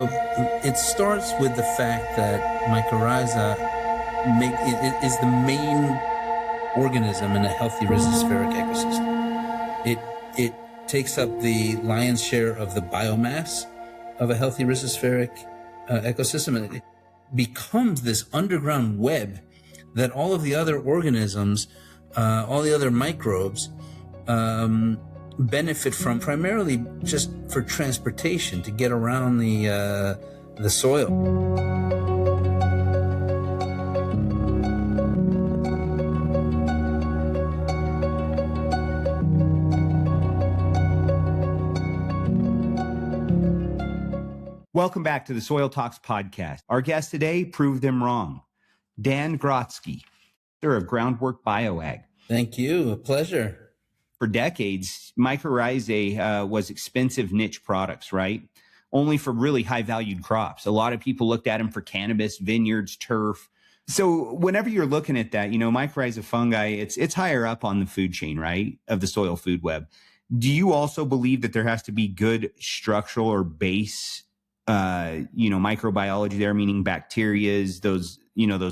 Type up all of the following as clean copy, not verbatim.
It starts with the fact that mycorrhiza is the main organism in a healthy rhizospheric ecosystem. It takes up the lion's share of the biomass of a healthy rhizospheric ecosystem, and it becomes this underground web that all of the other organisms, all the other microbes, benefit from, primarily just for transportation to get around the soil. Welcome back to the Soil Talks podcast. Our guest today proved them wrong. Dan Grotsky, author of Groundwork Bioag. Thank you. A pleasure. For decades, mycorrhizae was expensive niche products, right? Only for really high-valued crops. A lot of people looked at them for cannabis, vineyards, turf. So whenever you're looking at that, mycorrhiza fungi, it's higher up on the food chain, right, of the soil food web. Do you also believe that there has to be good structural or base microbiology there, meaning bacterias, those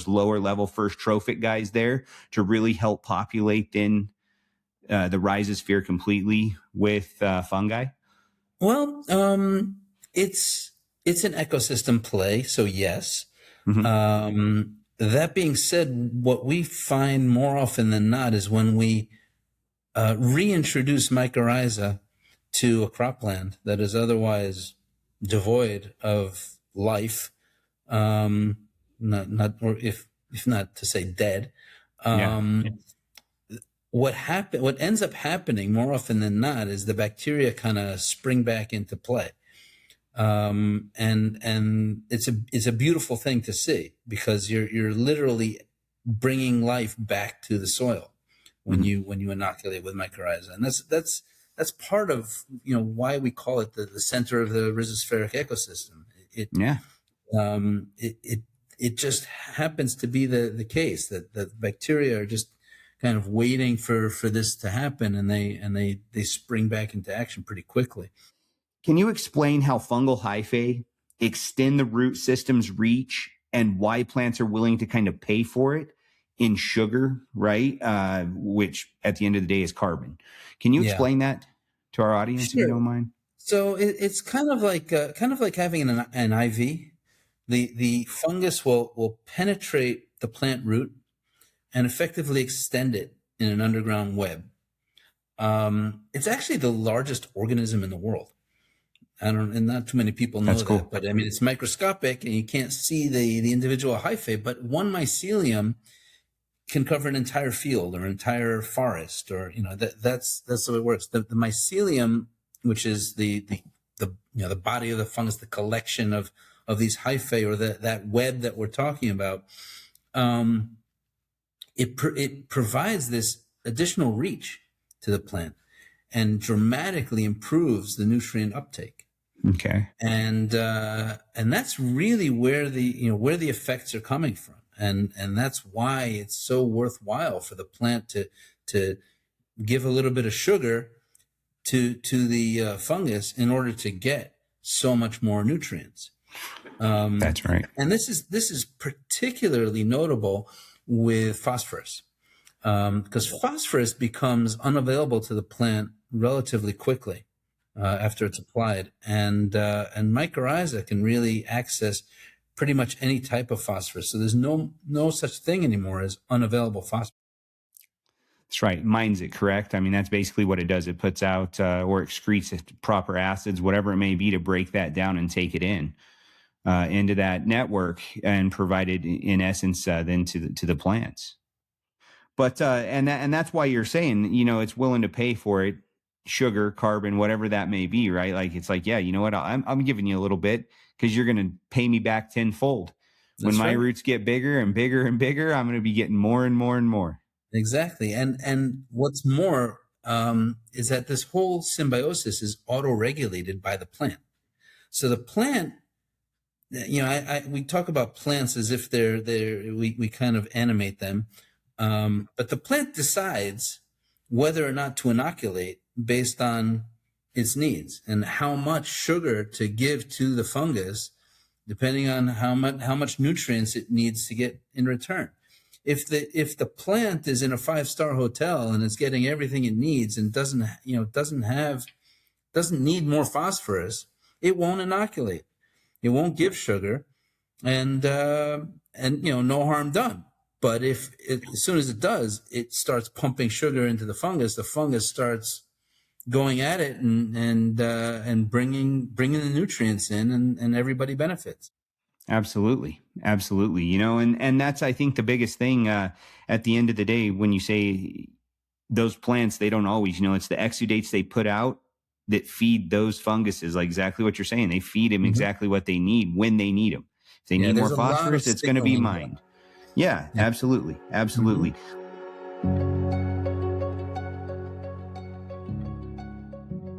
lower level first trophic guys there to really help populate then the rhizosphere completely with fungi? Well, it's an ecosystem play, so yes. Mm-hmm. That being said, what we find more often than not is when we reintroduce mycorrhiza to a cropland that is otherwise devoid of life, or if not to say dead. What ends up happening more often than not is the bacteria kind of spring back into play, and it's a beautiful thing to see, because you're literally bringing life back to the soil when you inoculate with mycorrhiza, and that's part of why we call it the center of the rhizospheric ecosystem. It just happens to be the case that the bacteria are just kind of waiting for this to happen, and they spring back into action pretty quickly. Can you explain how fungal hyphae extend the root system's reach and why plants are willing to kind of pay for it in sugar, right? Which at the end of the day is carbon. Can you explain that to our audience, Sure. if you don't mind? So it's kind of like having an IV. The fungus will penetrate the plant root and effectively extend it in an underground web. It's actually the largest organism in the world. And not too many people know that, but I mean, it's microscopic and you can't see the individual hyphae, but one mycelium can cover an entire field or an entire forest, or that's the way it works. The mycelium, which is the body of the fungus, the collection of these hyphae, or that web that we're talking about, it provides this additional reach to the plant and dramatically improves the nutrient uptake. Okay. And that's really where the effects are coming from. And that's why it's so worthwhile for the plant to give a little bit of sugar to the fungus in order to get so much more nutrients. That's right. And this is particularly notable with phosphorus, because phosphorus becomes unavailable to the plant relatively quickly after it's applied, and mycorrhiza can really access pretty much any type of phosphorus. So there's no such thing anymore as unavailable phosphorus. That's right. Mines it, correct? I mean, that's basically what it does. It puts out or excretes proper acids, whatever it may be, to break that down and take it into that network and provide it, in essence, then to the plants. But and that's why you're saying, it's willing to pay for it, sugar, carbon, whatever that may be, right? Like, it's like, yeah, you know what? I'm giving you a little bit because you're going to pay me back tenfold. When my roots get bigger and bigger and bigger, I'm going to be getting more and more and more. Exactly. And what's more is that this whole symbiosis is auto-regulated by the plant. So the plant, we talk about plants as if we kind of animate them. But the plant decides whether or not to inoculate based on its needs and how much sugar to give to the fungus depending on how much nutrients it needs to get in return. If the plant is in a 5-star hotel and it's getting everything it needs and doesn't need more phosphorus, it won't inoculate. It won't give sugar, and no harm done. But as soon as it does, it starts pumping sugar into the fungus. The fungus starts going at it and bringing the nutrients in, and everybody benefits. Absolutely. Absolutely. And that's, I think, the biggest thing at the end of the day, when you say those plants, they don't always, it's the exudates they put out that feed those funguses, like exactly what you're saying. They feed them exactly what they need when they need them. If they need more phosphorus, it's going to be mined. Yeah, absolutely. Absolutely.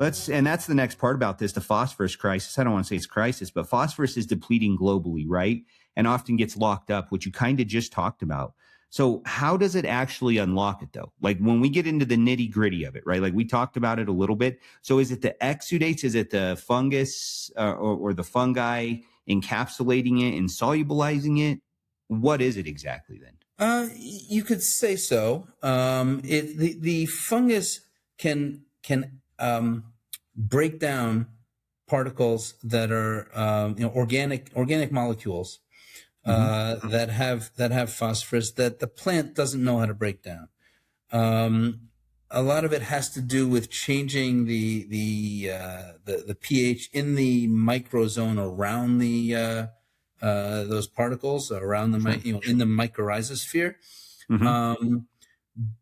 And that's the next part about this, the phosphorus crisis. I don't want to say it's crisis, but phosphorus is depleting globally, right? And often gets locked up, which you kind of just talked about. So how does it actually unlock it, though? Like when we get into the nitty gritty of it, right? Like we talked about it a little bit. So is it the exudates? Is it the fungus or the fungi encapsulating it and solubilizing it? What is it exactly then? You could say so. The fungus can break down particles that are organic molecules that have phosphorus that the plant doesn't know how to break down. A lot of it has to do with changing the pH in the microzone around those particles around in the mycorrhizal.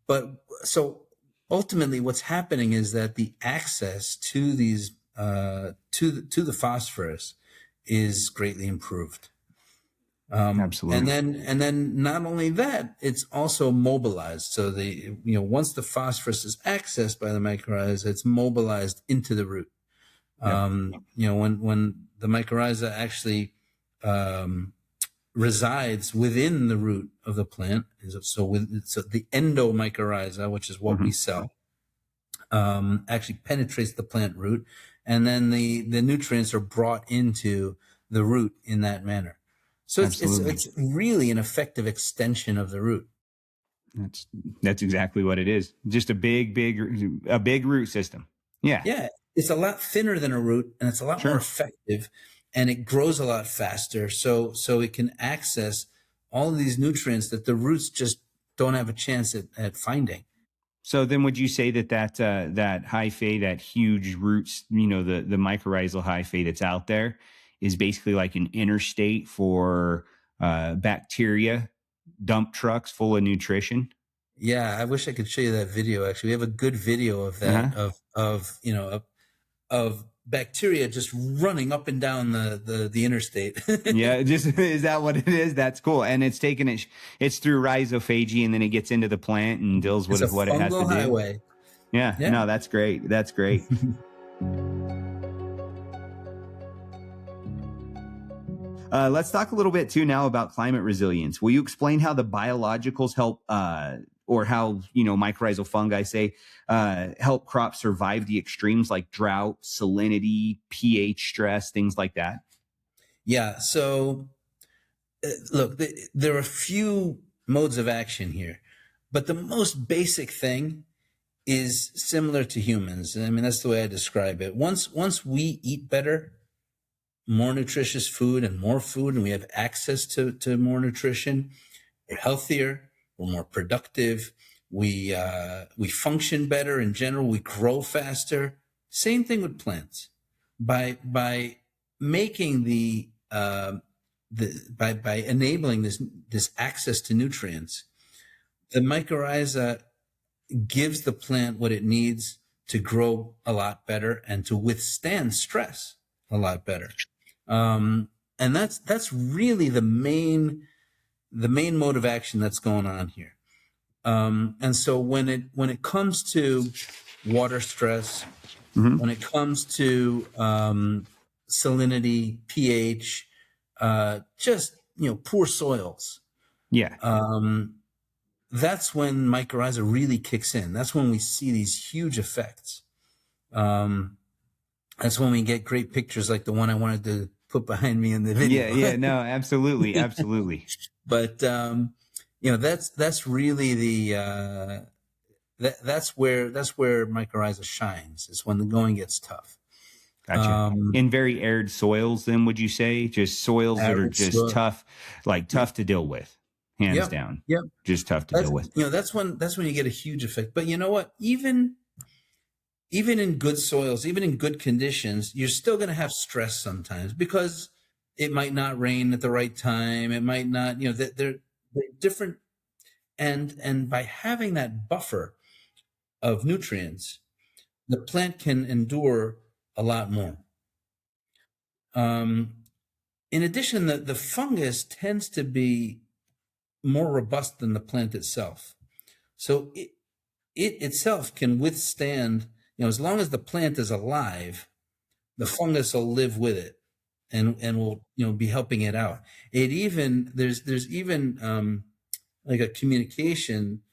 But so ultimately, what's happening is that the access to these to the phosphorus is greatly improved. Absolutely. And then not only that, it's also mobilized. So once the phosphorus is accessed by the mycorrhiza, it's mobilized into the root. When the mycorrhiza actually resides within the root of the plant, so the endomycorrhiza, which is what we sell, actually penetrates the plant root, and then the nutrients are brought into the root in that manner. So it's really an effective extension of the root. That's exactly what it is. Just a big root system. Yeah. Yeah. It's a lot thinner than a root, and it's a lot more effective, and it grows a lot faster. So it can access all of these nutrients that the roots just don't have a chance at finding. So then would you say that hyphae, that huge roots, the mycorrhizal hyphae that's out there, is basically like an interstate for bacteria dump trucks full of nutrition? Yeah, I wish I could show you that video. Actually, we have a good video of that of bacteria just running up and down the interstate. Yeah, is that what it is? That's cool. And it's it's through rhizophagy, and then it gets into the plant and deals with what it has to do. Highway. Yeah, no, that's great. That's great. Let's talk a little bit too now about climate resilience. Will you explain how the biologicals help, or how, mycorrhizal fungi help crops survive the extremes like drought, salinity, pH stress, things like that? Yeah. So look, there are a few modes of action here, but the most basic thing is similar to humans. I mean, that's the way I describe it. Once we eat better, more nutritious food, and we have access to more nutrition, we're healthier, we're more productive, we function better in general, we grow faster. Same thing with plants. By making by enabling this access to nutrients, the mycorrhiza gives the plant what it needs to grow a lot better and to withstand stress a lot better. And that's really the main mode of action that's going on here. And so when it comes to water stress, when it comes to salinity, pH, poor soils, that's when mycorrhiza really kicks in. That's when we see these huge effects. That's when we get great pictures like the one I wanted put behind me in the video. No, absolutely, absolutely. But that's really that's where mycorrhiza shines. Is when the going gets tough. Gotcha. In very arid soils, then would you say just soils that are Average just soil. tough, like Yep. tough to deal with, hands Yep. down, Yep. just tough to That's deal with. that's when you get a huge effect. But you know what? Even in good soils, even in good conditions, you're still going to have stress sometimes because it might not rain at the right time. It might not, they're different. And by having that buffer of nutrients, the plant can endure a lot more. Um, in addition, the fungus tends to be more robust than the plant itself. So it itself can withstand, as long as the plant is alive, the fungus will live with it and will, be helping it out. It even, there's even like a communication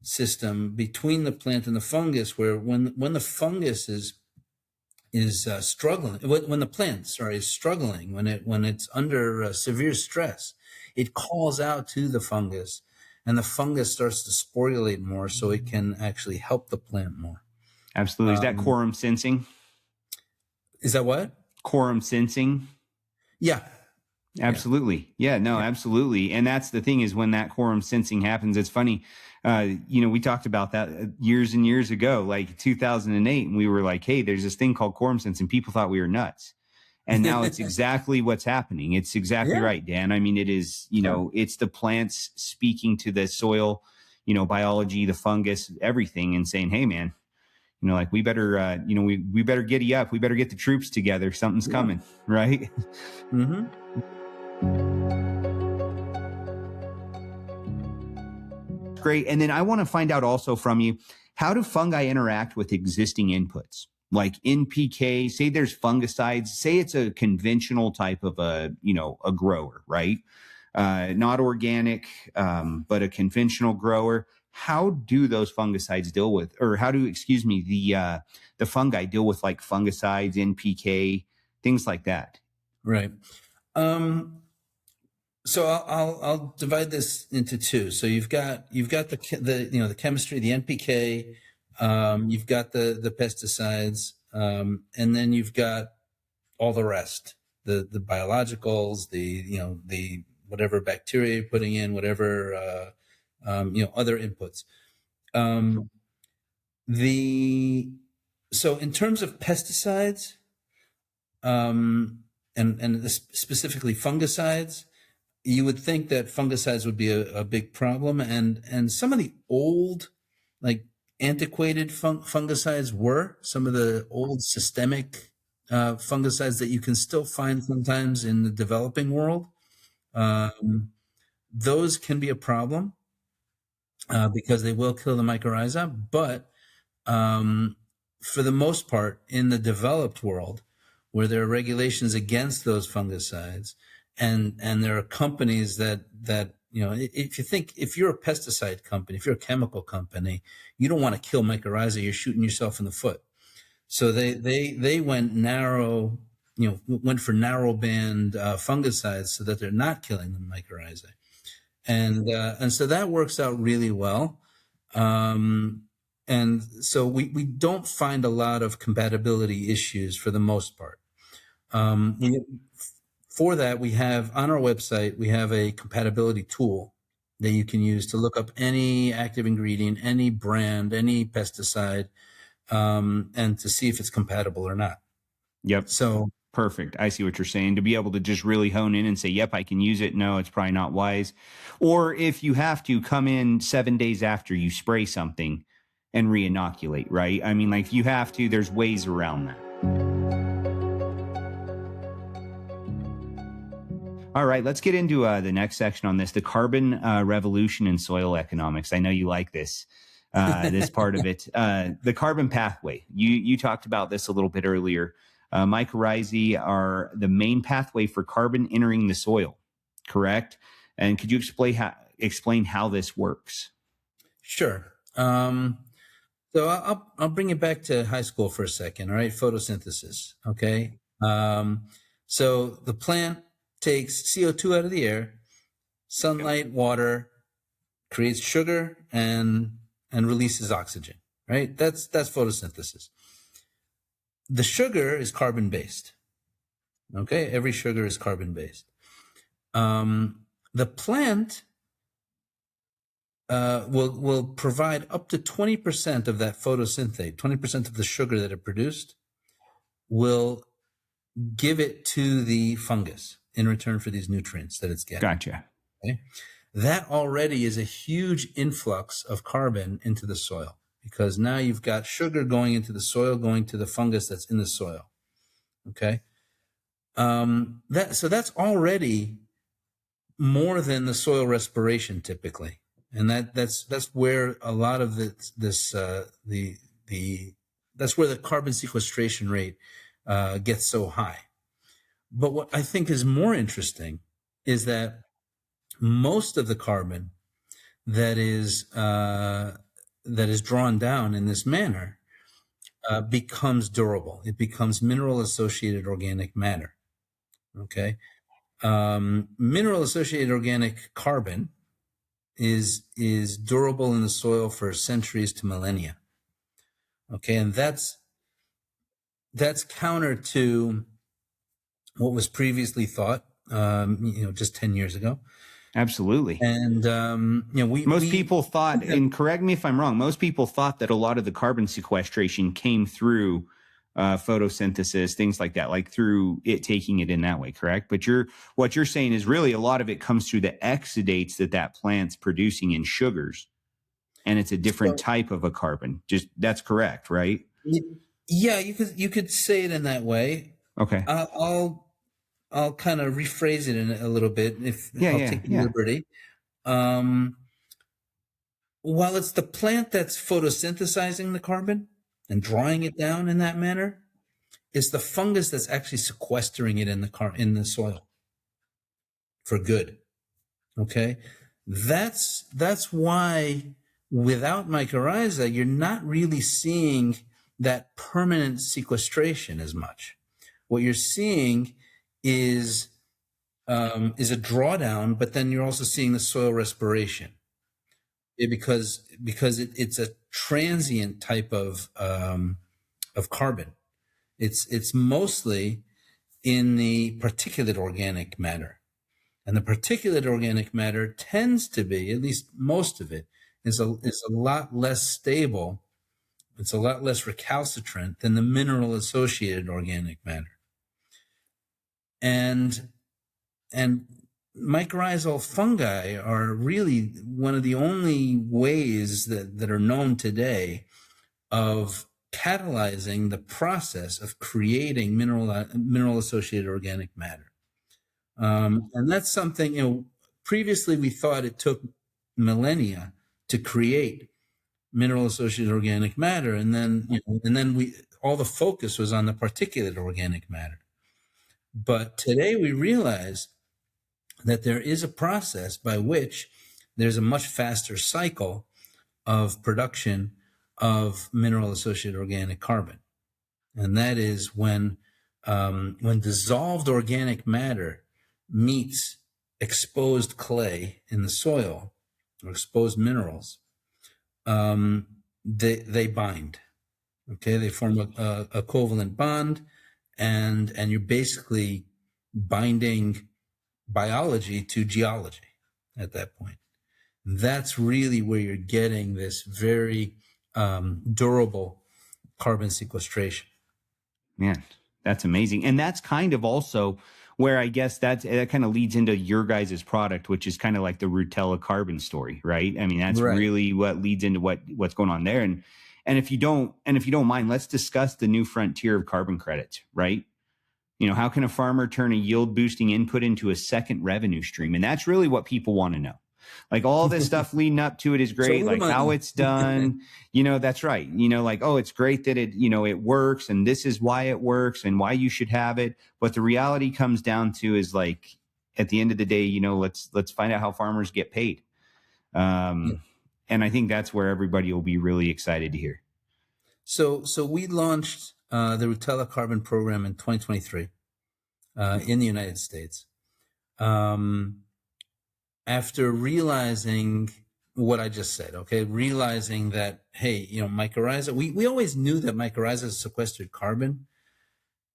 system between the plant and the fungus where when the fungus is struggling, when the plant, sorry, is struggling, when it's under severe stress, it calls out to the fungus, and the fungus starts to sporulate more, so it can actually help the plant more. Absolutely. Is that quorum sensing? Is that what? Quorum sensing? Yeah. Absolutely. Yeah, no, absolutely. And that's the thing is when that quorum sensing happens, it's funny. We talked about that years and years ago, like 2008, and we were like, hey, there's this thing called quorum sensing. People thought we were nuts. And now it's exactly what's happening. It's exactly right, Dan. I mean, it is, it's the plants speaking to the soil, biology, the fungus, everything, and saying, hey, man, like we better, we better giddy up. We better get the troops together. Something's coming, right? Mm-hmm. Great. And then I want to find out also from you, how do fungi interact with existing inputs? Like NPK, say there's fungicides, say it's a conventional type of a grower, right? Not organic, but a conventional grower. How do those fungicides deal with, or how do, the fungi deal with like fungicides, NPK, things like that? Right. So I'll divide this into two. So you've got the chemistry, the NPK, you've got the pesticides, and then you've got all the rest, the biologicals, the whatever bacteria you're putting in, whatever other inputs. So in terms of pesticides, and specifically fungicides, you would think that fungicides would be a big problem, and some of the old, like antiquated fungicides were some of the old systemic fungicides that you can still find sometimes in the developing world. Those can be a problem because they will kill the mycorrhiza, but for the most part, in the developed world, where there are regulations against those fungicides, and there are companies that if you're a pesticide company, if you're a chemical company, you don't want to kill mycorrhiza. You're shooting yourself in the foot. So they went went for narrow band fungicides so that they're not killing the mycorrhiza, and so that works out really well. And so we don't find a lot of compatibility issues for the most part. For that, we have on our website, we have a compatibility tool that you can use to look up any active ingredient, any brand, any pesticide, and to see if it's compatible or not. Yep. So perfect. I see what you're saying. To be able to just really hone in and say, yep, I can use it. No, it's probably not wise. Or if you have to come in 7 days after you spray something and re-inoculate, right? I mean, like if you have to, there's ways around that. All right, let's get into the next section on this, the carbon revolution in soil economics. I know you like this part of it. The carbon pathway. You talked about this a little bit earlier. Mycorrhizae are the main pathway for carbon entering the soil, correct? And could you explain how this works? Sure. So I'll bring it back to high school for a second. All right, photosynthesis. Okay. So the plant takes CO2 out of the air, sunlight, water, creates sugar, and releases oxygen. Right? That's photosynthesis. The sugar is carbon based. Okay, every sugar is carbon based. The plant will provide up to 20% of that photosynthate, 20% of the sugar that it produced, will give it to the fungus in return for these nutrients that it's getting. Gotcha. Okay? That already is a huge influx of carbon into the soil, because now you've got sugar going into the soil, going to the fungus that's in the soil. Okay. So that's already more than the soil respiration typically, and that's where a lot of that's where the carbon sequestration rate gets so high. But what I think is more interesting is that most of the carbon that is drawn down in this manner becomes durable. It becomes mineral associated organic matter. Okay. Mineral associated organic carbon is durable in the soil for centuries to millennia. Okay. And that's counter to what was previously thought, just 10 years ago. Absolutely. And, most people thought, and correct me if I'm wrong, most people thought that a lot of the carbon sequestration came through photosynthesis, things like that, like through it taking it in that way, correct? But what you're saying is really a lot of it comes through the exudates that plant's producing in sugars, and it's a different type of a carbon. Just that's correct, right? Yeah, you could say it in that way. Okay. I'll kind of rephrase it in a little bit if I'll take the liberty. While it's the plant that's photosynthesizing the carbon and drawing it down in that manner, it's the fungus that's actually sequestering it in the soil for good. Okay, that's why without mycorrhiza, you're not really seeing that permanent sequestration as much. What you're seeing is a drawdown, but then you're also seeing the soil respiration. Because it's a transient type of carbon. It's mostly in the particulate organic matter, and the particulate organic matter tends to be, at least most of it, is a lot less stable. It's a lot less recalcitrant than the mineral associated organic matter. And mycorrhizal fungi are really one of the only ways that are known today of catalyzing the process of creating mineral associated organic matter. And that's something, previously we thought it took millennia to create mineral associated organic matter. And then, all the focus was on the particulate organic matter. But today we realize that there is a process by which there's a much faster cycle of production of mineral associated organic carbon. And that is when dissolved organic matter meets exposed clay in the soil or exposed minerals, they bind. Okay, they form a covalent bond, and you're basically binding biology to geology at that point. That's really where you're getting this very durable carbon sequestration. Man, that's amazing. And that's kind of also where I guess that kind of leads into your guys' product, which is kind of like the Rutella carbon story, right? I mean, that's right. Really what leads into what's going on there. And if you don't mind, let's discuss the new frontier of carbon credits, right? How can a farmer turn a yield boosting input into a second revenue stream? And that's really what people want to know. Like all this stuff leading up to it is great, like how it's done, that's right. Oh, it's great that it works, and this is why it works and why you should have it. But the reality comes down to is like, at the end of the day, let's find out how farmers get paid. And I think that's where everybody will be really excited to hear. So we launched the Rutella Carbon Program in 2023. in the United States. After realizing what I just said, okay, realizing that, hey, mycorrhiza, we always knew that mycorrhiza sequestered carbon.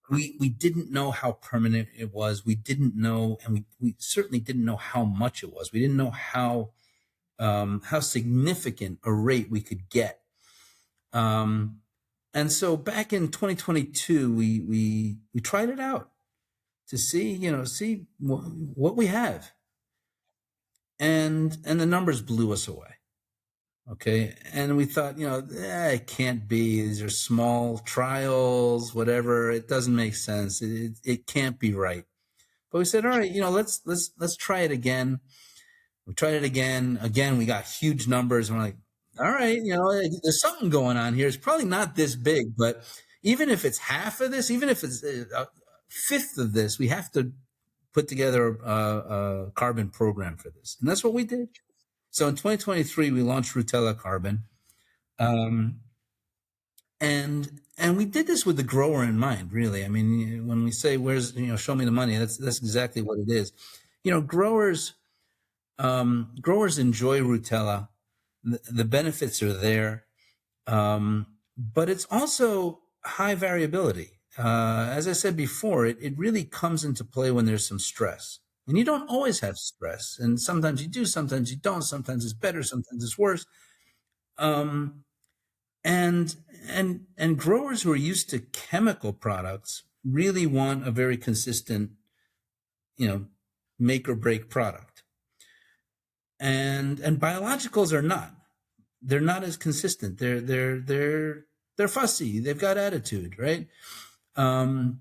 We didn't know how permanent it was. We didn't know, and we certainly didn't know how much it was. We didn't know how significant a rate we could get. And so back in 2022, we tried it out to see what we have, and the numbers blew us away. Okay, and we thought, it can't be. These are small trials, whatever. It doesn't make sense. It can't be right. But we said, all right, let's try it again. We tried it again. Again, we got huge numbers, and we're like, all right, there's something going on here. It's probably not this big, but even if it's half of this, even if it's a fifth of this, we have to put together a carbon program for this. And that's what we did. So in 2023, we launched Rutella Carbon. And we did this with the grower in mind, really. I mean, when we say, show me the money, that's exactly what it is. Growers enjoy Rutella. The benefits are there. But it's also high variability. As I said before, it really comes into play when there's some stress. And you don't always have stress. And sometimes you do, sometimes you don't. Sometimes it's better, sometimes it's worse. And growers who are used to chemical products really want a very consistent, make or break product. And biologicals are not. They're not as consistent. They're fussy. They've got attitude, right? And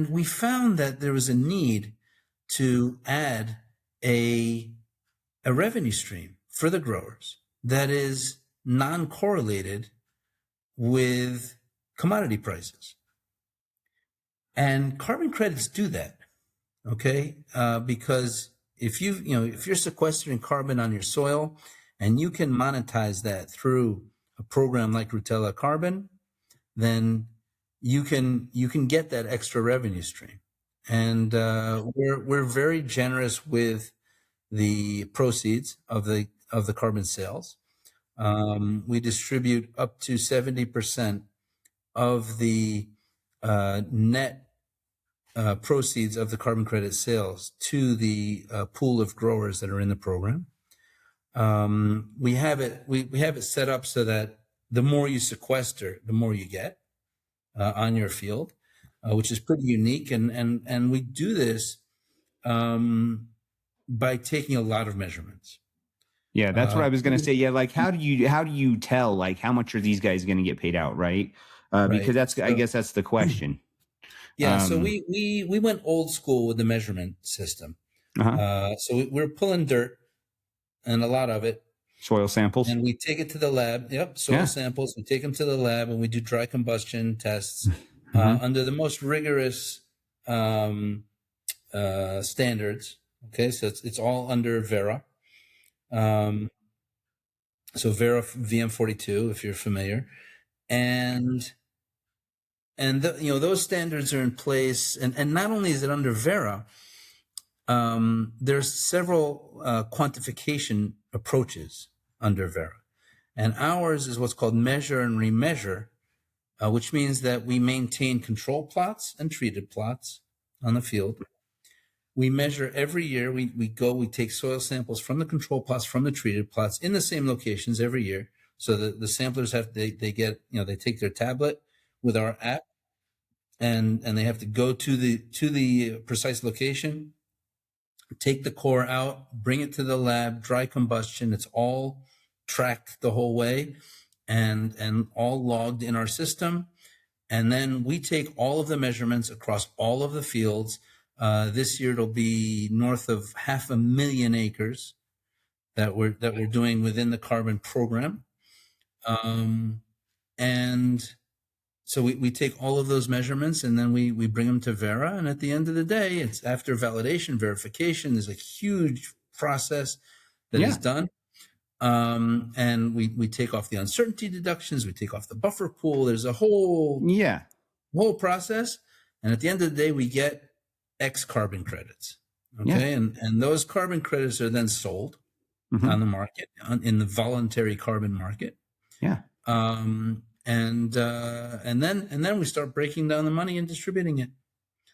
we found that there was a need to add a revenue stream for the growers that is non-correlated with commodity prices. And carbon credits do that, okay? Because if you're sequestering carbon on your soil and you can monetize that through a program like Rutella Carbon, then you can get that extra revenue stream. And we're very generous with the proceeds of the carbon sales. We distribute up to 70% of the net proceeds of the carbon credit sales to the pool of growers that are in the program. We have it set up so that the more you sequester, the more you get on your field, which is pretty unique. And we do this by taking a lot of measurements. Yeah, that's what I was going to say. Yeah, like how do you tell like how much are these guys going to get paid out, right? Because I guess that's the question. Yeah, so we went old school with the measurement system. So we're pulling dirt, and a lot of it. Soil samples. And we take it to the lab. Yep, soil samples. We take them to the lab, and we do dry combustion tests under the most rigorous standards. Okay, so it's all under Vera. So Vera VM42, if you're familiar, and those standards are in place, and not only is it under Vera, there's several quantification approaches under Vera, and ours is what's called measure and remeasure, which means that we maintain control plots and treated plots on the field. We measure every year. We take soil samples from the control plots, from the treated plots in the same locations every year. So the samplers they get, they take their tablet with our app, and they have to go to the precise location, take the core out, bring it to the lab, dry combustion. It's all tracked the whole way and all logged in our system. And then we take all of the measurements across all of the fields. This year it'll be north of 500,000 acres that we're doing within the carbon program. And so we take all of those measurements, and then we bring them to Vera. And at the end of the day, it's after validation, verification. There's a huge process that is done. And we take off the uncertainty deductions. We take off the buffer pool. There's a whole process. And at the end of the day, we get X carbon credits. Okay. Yeah. And those carbon credits are then sold on the market, in the voluntary carbon market. Yeah. And then we start breaking down the money and distributing it.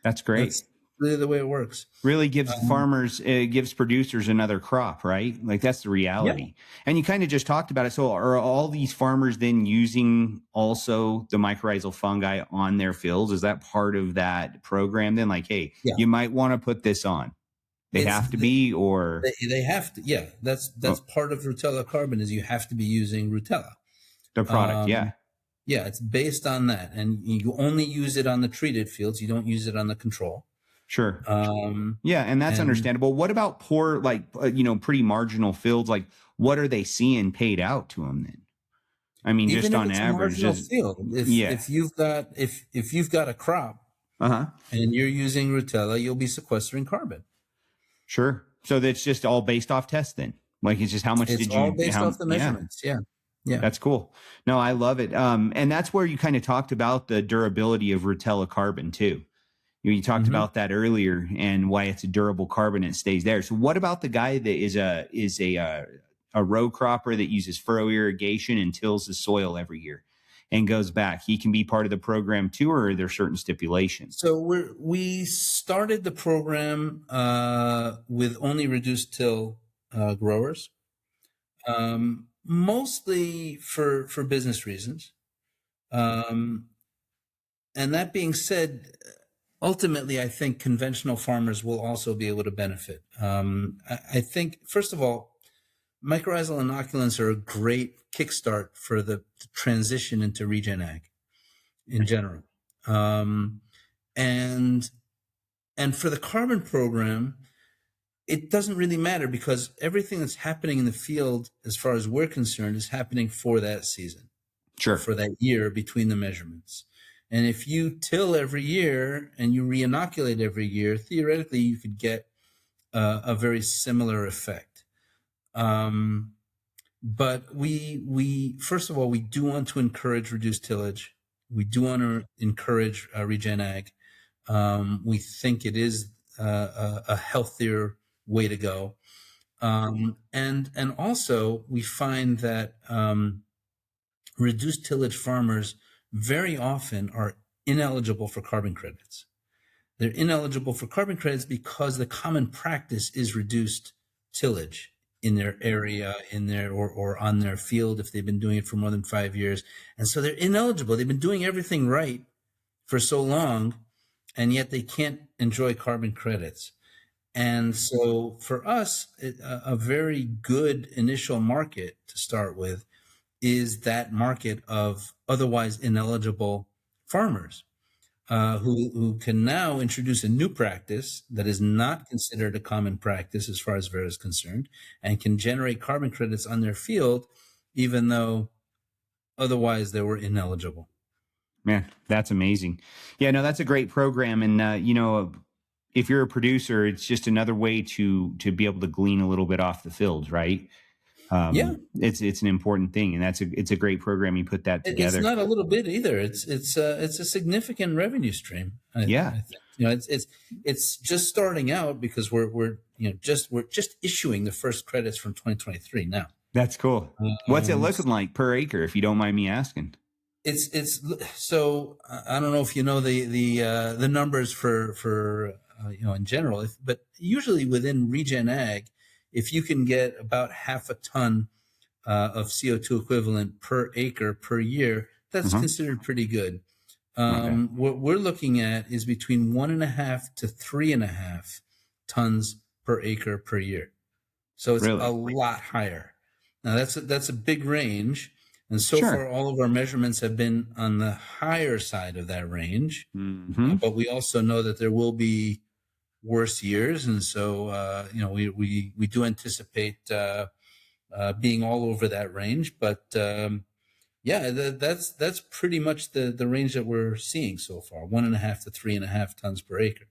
That's great. That's really the way it works. Really gives farmers, it gives producers another crop, right? Like that's the reality. And you kind of just talked about it. So are all these farmers then using also the mycorrhizal fungi on their fields? Is that part of that program then? Like, hey, you might want to put this on. They have to be, or they have to. Yeah, that's part of Rutella carbon, is you have to be using Rutella. The product, yeah, it's based on that, and you only use it on the treated fields. You don't use it on the control. Sure. Yeah, and that's understandable. What about poor, like pretty marginal fields? Like, what are they seeing paid out to them then? I mean, even just if on it's average, a field. If you've got a crop, and you're using Rutella, you'll be sequestering carbon. Sure. So that's just all based off tests then. Like it's just how much it's did you? All based off the measurements. Yeah. That's cool. No, I love it. And that's where you kind of talked about the durability of Rutella carbon too. You talked about that earlier and why it's a durable carbon and it stays there. So what about the guy that is a row cropper that uses furrow irrigation and tills the soil every year and goes back? He can be part of the program too, or are there certain stipulations? So we started the program with only reduced till growers, mostly for business reasons. And that being said, ultimately, I think conventional farmers will also be able to benefit. I think, first of all, mycorrhizal inoculants are a great kickstart for the transition into regen ag in general. And for the carbon program, it doesn't really matter, because everything that's happening in the field, as far as we're concerned, is happening for that season, for that year between the measurements. And if you till every year and you re-inoculate every year, theoretically, you could get a very similar effect. But we first of all, we do want to encourage reduced tillage. We do want to encourage regen ag. We think it is a healthier way to go. And also we find that reduced tillage farmers very often are ineligible for carbon credits. They're ineligible for carbon credits because the common practice is reduced tillage in their area, or on their field, if they've been doing it for more than 5 years. And so they're ineligible. They've been doing everything right for so long, and yet they can't enjoy carbon credits. And so for us, a very good initial market to start with is that market of otherwise ineligible farmers who can now introduce a new practice that is not considered a common practice as far as Vera is concerned, and can generate carbon credits on their field, even though otherwise they were ineligible. Man, that's amazing. Yeah, no, that's a great program. And, if you're a producer, it's just another way to be able to glean a little bit off the field, right? It's an important thing, and it's a great program. You put that together. It's not a little bit either. It's a significant revenue stream. I think. It's just starting out, because we're just issuing the first credits from 2023 now. That's cool. What's it looking like per acre, if you don't mind me asking? It's so I don't know if you know the numbers for in general, but usually within regen ag, if you can get about half a ton of CO2 equivalent per acre per year, that's considered pretty good. What we're looking at is between 1.5 to 3.5 tons per acre per year. So it's a lot higher. Now that's a big range. And so far, all of our measurements have been on the higher side of that range. But we also know that there will be worse years, and so we do anticipate being all over that range. But that's pretty much the range that we're seeing so far: 1.5 to 3.5 tons per acre.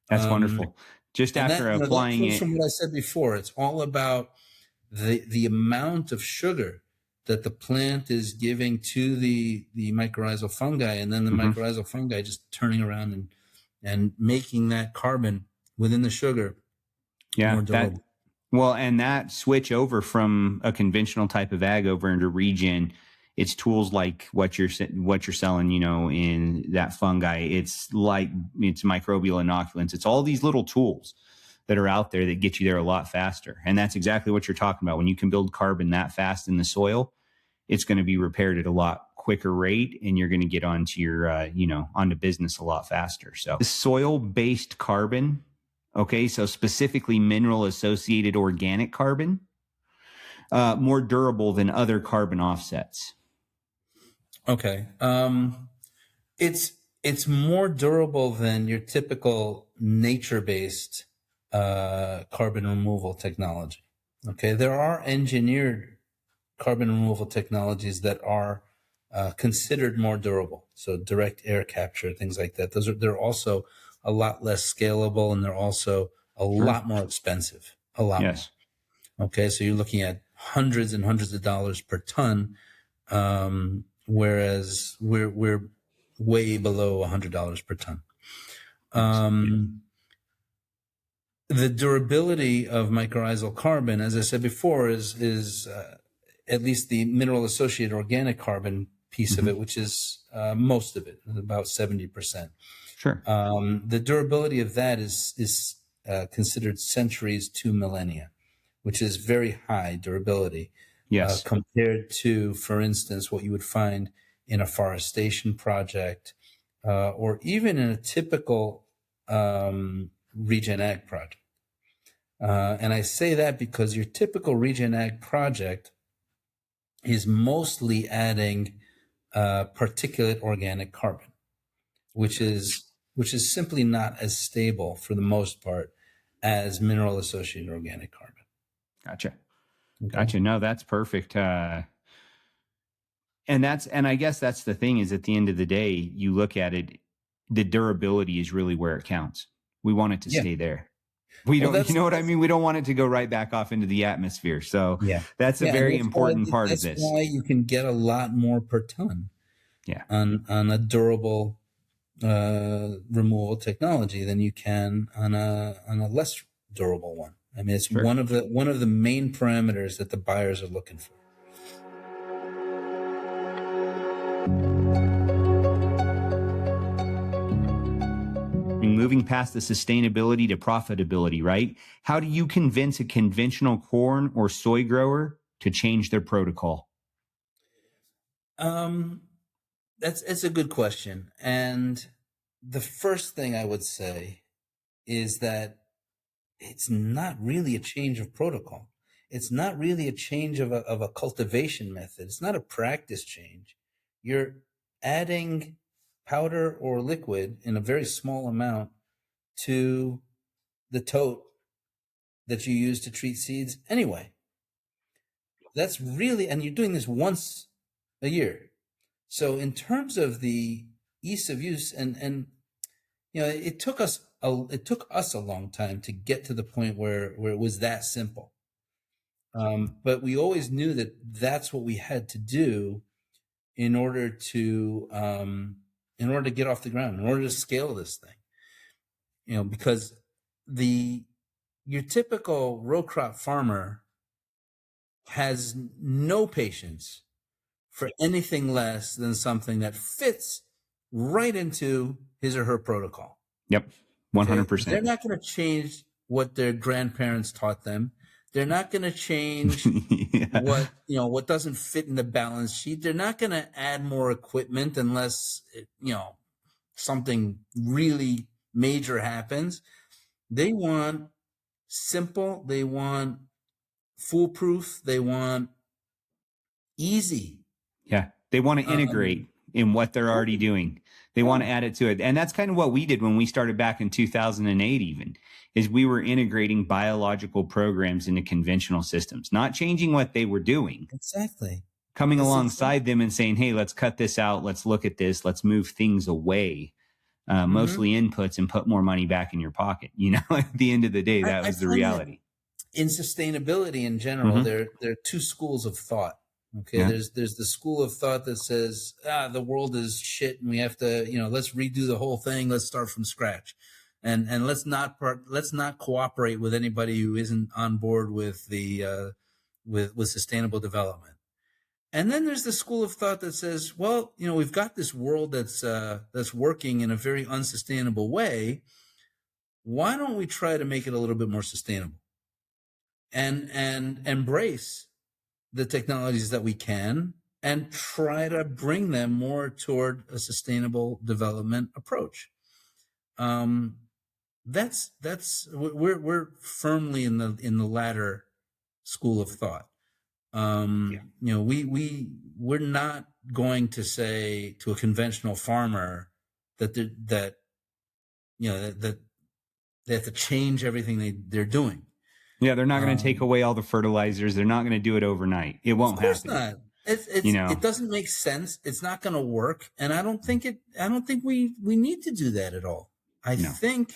That's wonderful. Just after applying it, from what I said before, it's all about the amount of sugar that the plant is giving to the mycorrhizal fungi, and then the mycorrhizal fungi just turning around and making that carbon within the sugar more durable. And that switch over from a conventional type of ag over into regen, it's tools like what you're selling, in that fungi. It's microbial inoculants. It's all these little tools that are out there that get you there a lot faster. And that's exactly what you're talking about. When you can build carbon that fast in the soil, it's going to be repaired at a lot quicker rate, and you're going to get onto your, onto business a lot faster. So soil-based carbon, okay, so specifically mineral-associated organic carbon, more durable than other carbon offsets. Okay. It's more durable than your typical nature-based carbon removal technology. Okay, there are engineered carbon removal technologies that are considered more durable. So direct air capture, things like that. They're also a lot less scalable, and they're also a lot more expensive. A lot more. Okay, so you're looking at hundreds and hundreds of dollars per ton, whereas we're way below $100 per ton. The durability of mycorrhizal carbon, as I said before, is at least the mineral-associated organic carbon piece of it, which is most of it, about 70%. Sure. The durability of that is considered centuries to millennia, which is very high durability. Yes. Compared to, for instance, what you would find in a forestation project, or even in a typical regen ag project. And I say that because your typical regen ag project is mostly adding particulate organic carbon, which is simply not as stable for the most part as mineral associated organic carbon. Gotcha. Okay. Gotcha. No, that's perfect. And I guess that's the thing, is at the end of the day, you look at it, the durability is really where it counts. We want it to stay there. We don't, you know what I mean? We don't want it to go right back off into the atmosphere. So that's a very important part of this. That's why you can get a lot more per ton on a durable removal technology than you can on a less durable one. I mean, it's one of the main parameters that the buyers are looking for. Moving past the sustainability to profitability, right? How do you convince a conventional corn or soy grower to change their protocol? That's a good question. And the first thing I would say is that it's not really a change of protocol. It's not really a change of a cultivation method. It's not a practice change. You're adding powder or liquid in a very small amount to the tote that you use to treat seeds anyway. That's really, and you're doing this once a year. So in terms of the ease of use, and it took us a long time to get to the point where it was that simple. But we always knew that that's what we had to do in order to get off the ground, in order to scale this thing. Because your typical row crop farmer has no patience for anything less than something that fits right into his or her protocol. Yep, 100%. They're not going to change what their grandparents taught them. They're not going to change what doesn't fit in the balance sheet. They're not going to add more equipment unless something really major happens. They want simple. They want foolproof. They want easy. Yeah, they want to integrate in what they're already doing. They want to add it to it. And that's kind of what we did when we started back in 2008 even, is we were integrating biological programs into conventional systems, not changing what they were doing. Exactly. Coming alongside them and saying, hey, let's cut this out. Let's look at this. Let's move things away, mostly inputs, and put more money back in your pocket. At the end of the day, that was the reality. In sustainability in general, there are two schools of thought. Okay, Yeah. there's the school of thought that says, the world is shit and we have to, let's redo the whole thing. Let's start from scratch, and let's not cooperate with anybody who isn't on board with the with sustainable development. And then there's the school of thought that says, well, we've got this world that's working in a very unsustainable way. Why don't we try to make it a little bit more sustainable and embrace the technologies that we can and try to bring them more toward a sustainable development approach. We're firmly in the latter school of thought. We're not going to say to a conventional farmer that that they have to change everything they're doing. Yeah, they're not going to take away all the fertilizers. They're not going to do it overnight. It won't happen. Of course not. It doesn't make sense. It's not going to work, and I don't think we need to do that at all. I think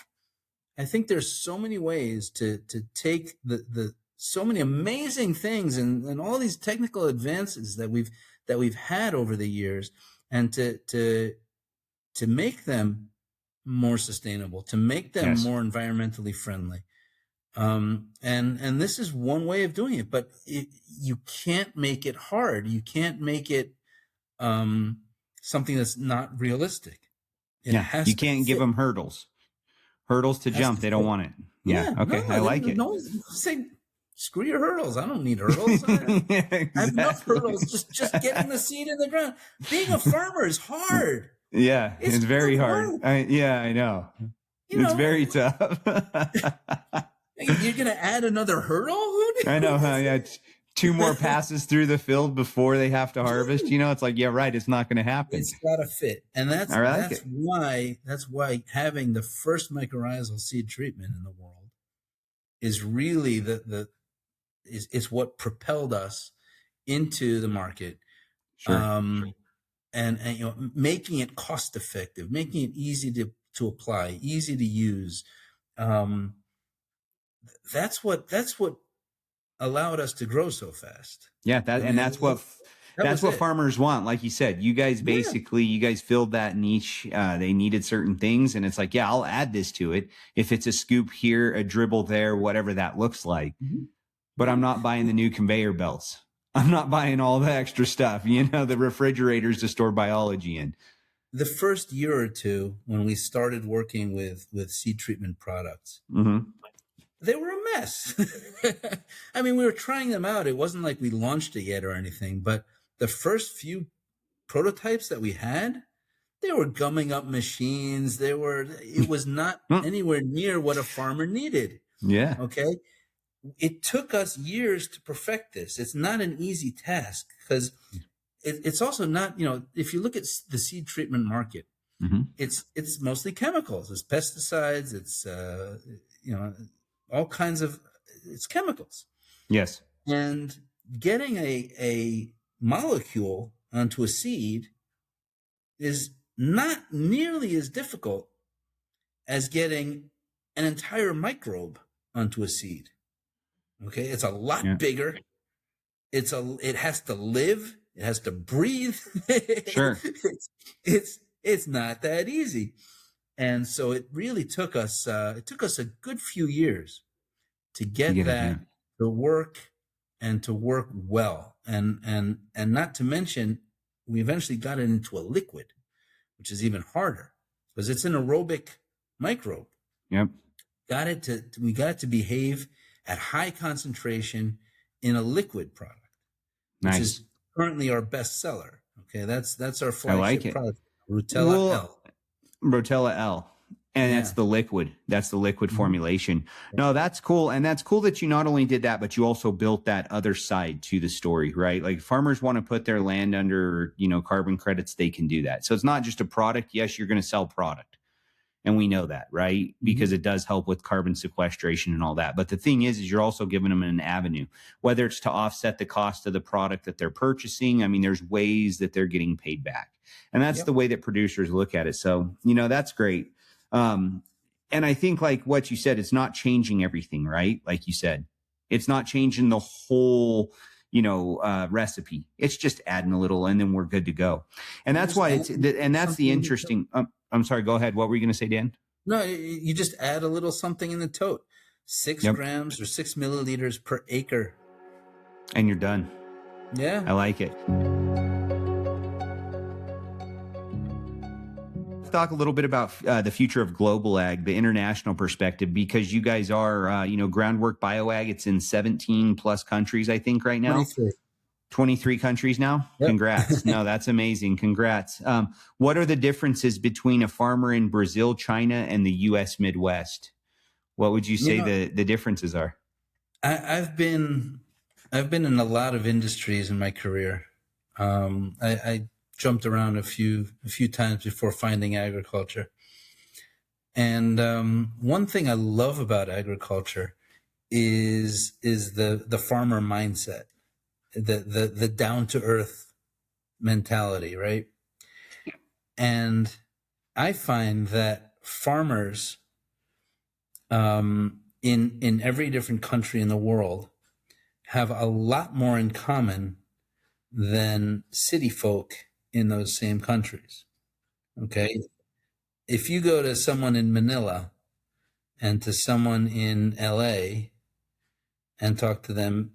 there's so many ways to take the so many amazing things and all these technical advances that we've had over the years, and to make them more sustainable, to make them more environmentally friendly. And this is one way of doing it, but you can't make it hard. You can't make it something that's not realistic. You can't give them hurdles to jump. They don't want it. Yeah. Okay. I like it. No, say, screw your hurdles. I don't need hurdles. I have enough hurdles. Just getting the seed in the ground. Being a farmer is hard. Yeah, it's very hard. I know. It's very tough. You're going to add another hurdle? I know. Yeah. 2 more passes through the field before they have to harvest. It's like, yeah, right. It's not going to happen. It's got to fit. And that's why having the first mycorrhizal seed treatment in the world is really it's what propelled us into the market. Sure. And making it cost effective, making it easy to apply, easy to use. That's what allowed us to grow so fast. Yeah, that's what farmers want. Like you said, you guys filled that niche. They needed certain things, and it's like, yeah, I'll add this to it. If it's a scoop here, a dribble there, whatever that looks like. Mm-hmm. But I'm not buying the new conveyor belts. I'm not buying all the extra stuff, the refrigerators to store biology in. The first year or two when we started working with seed treatment products, mm-hmm. they were a mess. I mean, we were trying them out. It wasn't like we launched it yet or anything, but the first few prototypes that we had, they were gumming up machines. It was not anywhere near what a farmer needed. Yeah. Okay. It took us years to perfect this. It's not an easy task because it's also not, if you look at the seed treatment market, mm-hmm. it's mostly chemicals. It's pesticides. It's, all kinds of, it's chemicals. Yes. And getting a molecule onto a seed is not nearly as difficult as getting an entire microbe onto a seed. Okay. It's a lot bigger. It has to live. It has to breathe. Sure. It's not that easy. And so it really took us a good few years to get that to work and to work well. And not to mention, we eventually got it into a liquid, which is even harder because it's an aerobic microbe. Yep. We got it to behave at high concentration in a liquid product, which is currently our best seller. Okay. That's our flagship product. Rotella L. And that's the liquid. That's the liquid formulation. No, that's cool. And that's cool that you not only did that, but you also built that other side to the story, right? Like farmers want to put their land under, carbon credits. They can do that. So it's not just a product. Yes, you're going to sell product. And we know that, right? Because it does help with carbon sequestration and all that. But the thing is you're also giving them an avenue, whether it's to offset the cost of the product that they're purchasing. I mean, there's ways that they're getting paid back. And that's the way that producers look at it. So, that's great. And I think like what you said, it's not changing everything, right? Like you said, it's not changing the whole, recipe. It's just adding a little and then we're good to go. And You that's just why add and that's the something in the tote. interesting. I'm sorry, go ahead. What were you going to say, Dan? No, you just add a little something in the tote. 6 Yep. grams or 6 milliliters per acre. And you're done. Yeah. I like it. Let's talk a little bit about the future of global ag, the international perspective, because you guys are, groundwork bioag. It's in 17 plus countries, I think, right now. 23. 23 countries now. Yep. Congrats. No, that's amazing. Congrats. What are the differences between a farmer in Brazil, China, and the U.S. Midwest? What would you say the differences are? I've been in a lot of industries in my career. I jumped around a few times before finding agriculture. And one thing I love about agriculture is the farmer mindset, the down to earth mentality, right? And I find that farmers in every different country in the world have a lot more in common than city folk in those same countries. Okay. If you go to someone in Manila and to someone in LA and talk to them,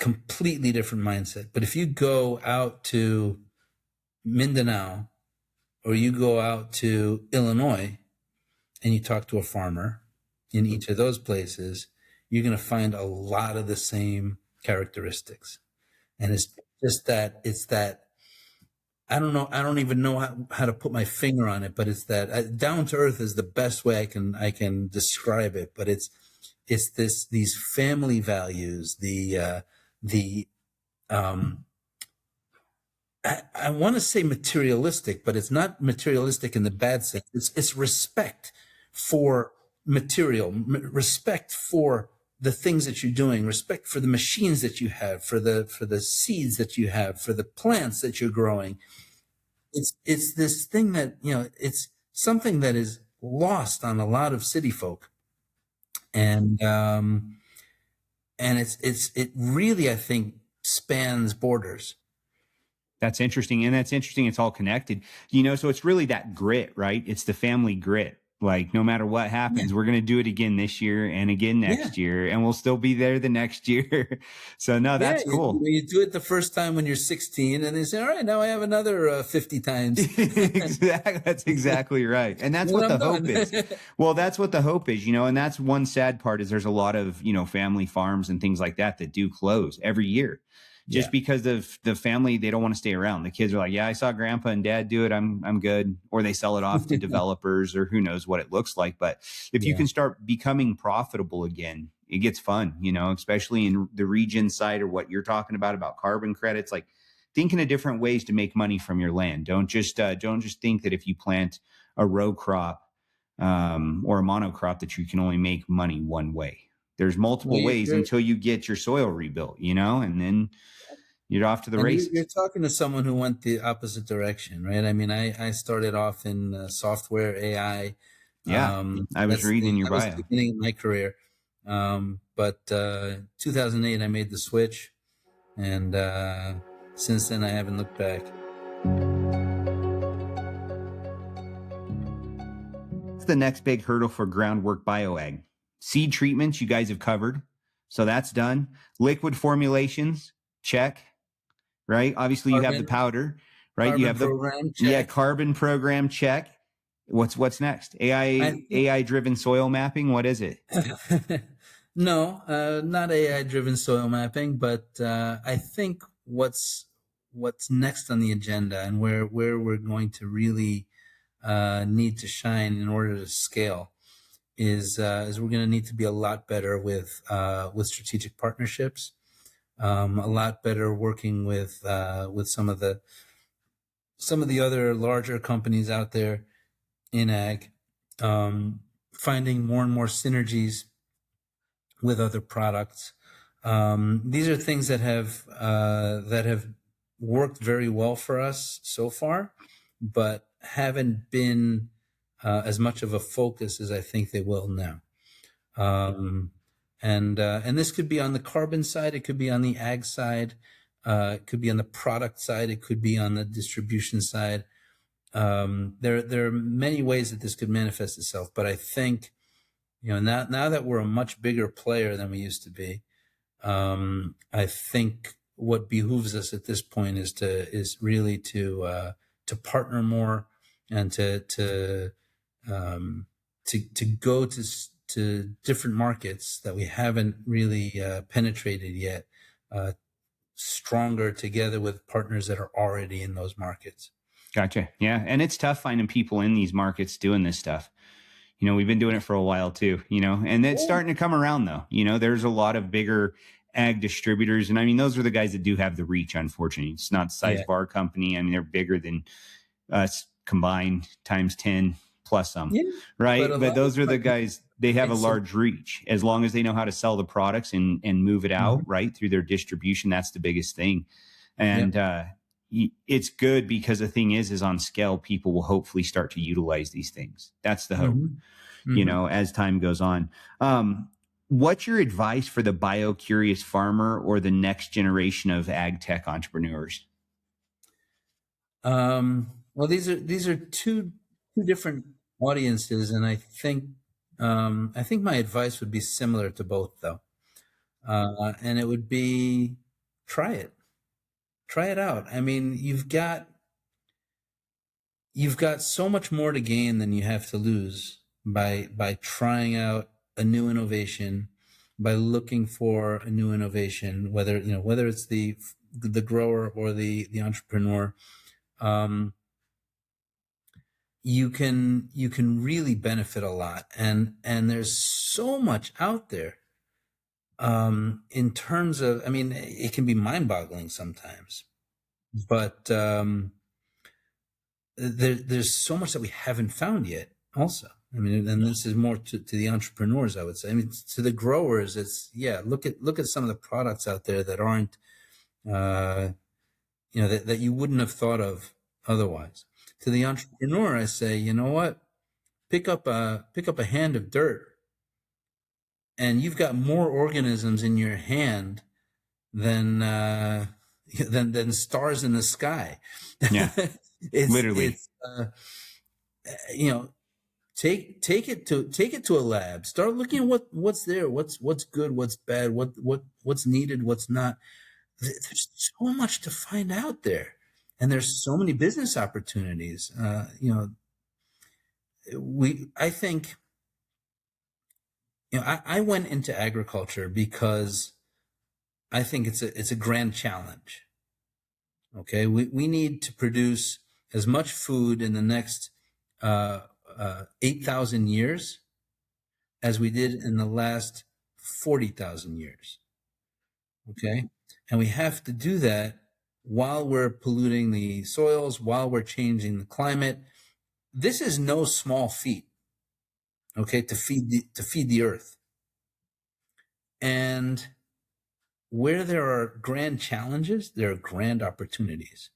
completely different mindset. But if you go out to Mindanao or you go out to Illinois and you talk to a farmer in each of those places, you're going to find a lot of the same characteristics. And it's just that I don't know. I don't even know how to put my finger on it, but it's that down to earth is the best way I can describe it. But it's these family values, I want to say materialistic, but it's not materialistic in the bad sense. It's respect for material, respect for the things that you're doing, respect for the machines that you have, for the seeds that you have, for the plants that you're growing. It's this thing that, it's something that is lost on a lot of city folk. And it really, I think, spans borders. That's interesting. And that's interesting. It's all connected, so it's really that grit, right? It's the family grit. Like, no matter what happens, we're going to do it again this year and again next year, and we'll still be there the next year. So, no, that's cool. You do it the first time when you're 16, and they say, all right, now I have another 50 times. Exactly. That's exactly right. And that's what the hope is. Well, that's what the hope is, and that's one sad part is there's a lot of, family farms and things like that do close every year. Just because of the family, they don't want to stay around. The kids are like, yeah, I saw grandpa and dad do it. I'm good. Or they sell it off to developers or who knows what it looks like. But if you can start becoming profitable again, it gets fun, especially in the region side or what you're talking about carbon credits, like thinking of different ways to make money from your land. Don't just think that if you plant a row crop or a monocrop that you can only make money one way. There's multiple ways until you get your soil rebuilt, and then you're off to the races. You're talking to someone who went the opposite direction, right? I mean, I started off in software AI. Yeah, I was reading your bio. That was the beginning of my career. But 2008, I made the switch. And since then, I haven't looked back. What's the next big hurdle for groundwork bioag? Seed treatments, you guys have covered. So that's done. Liquid formulations, check. Right? Obviously, you have the powder, right? You have the program, check. Carbon program, check. What's next? AI driven soil mapping. What is it? No, not AI driven soil mapping, but I think what's next on the agenda and where we're going to really need to shine in order to scale is we're going to need to be a lot better with strategic partnerships, a lot better working with some of the other larger companies out there in ag, finding more and more synergies with other products. These are things that have worked very well for us so far, but haven't been as much of a focus as I think they will now. And this could be on the carbon side, it could be on the ag side, it could be on the product side, it could be on the distribution side. There are many ways that this could manifest itself, but I think, now that we're a much bigger player than we used to be, I think what behooves us at this point is really to partner more and to go to different markets that we haven't really penetrated yet, stronger together with partners that are already in those markets. Gotcha. Yeah. And it's tough finding people in these markets doing this stuff. We've been doing it for a while too, and it's starting to come around though. There's a lot of bigger ag distributors. And I mean, those are the guys that do have the reach, unfortunately. It's not the size of our company. I mean, they're bigger than us combined times 10 plus some, right? But those are the guys, they have a large reach. As long as they know how to sell the products and move it out, right, through their distribution, that's the biggest thing. And it's good because the thing is on scale, people will hopefully start to utilize these things. That's the hope, as time goes on. What's your advice for the bio-curious farmer or the next generation of ag tech entrepreneurs? Well, these are two different audiences, and I think my advice would be similar to both, though, and it would be try it out. I mean, you've got so much more to gain than you have to lose by trying out a new innovation, by looking for a new innovation, whether it's the grower or the entrepreneur. You can really benefit a lot, and there's so much out there. In terms of, I mean, it can be mind-boggling sometimes, but there's so much that we haven't found yet. Also, I mean, and this is more to the entrepreneurs, I would say. I mean, to the growers, it's look at some of the products out there that aren't, that you wouldn't have thought of otherwise. To the entrepreneur, I say, you know what? Pick up a hand of dirt, and you've got more organisms in your hand than stars in the sky. Yeah, literally. Take it to a lab. Start looking at what's there, what's good, what's bad, what's needed, what's not. There's so much to find out there, and there's so many business opportunities. I think, I went into agriculture because I think it's a grand challenge. Okay, we need to produce as much food in the next 8,000 years as we did in the last 40,000 years. Okay, and we have to do that while we're polluting the soils, while we're changing the climate. This is no small feat. Okay, to feed the earth. And where there are grand challenges, there are grand opportunities,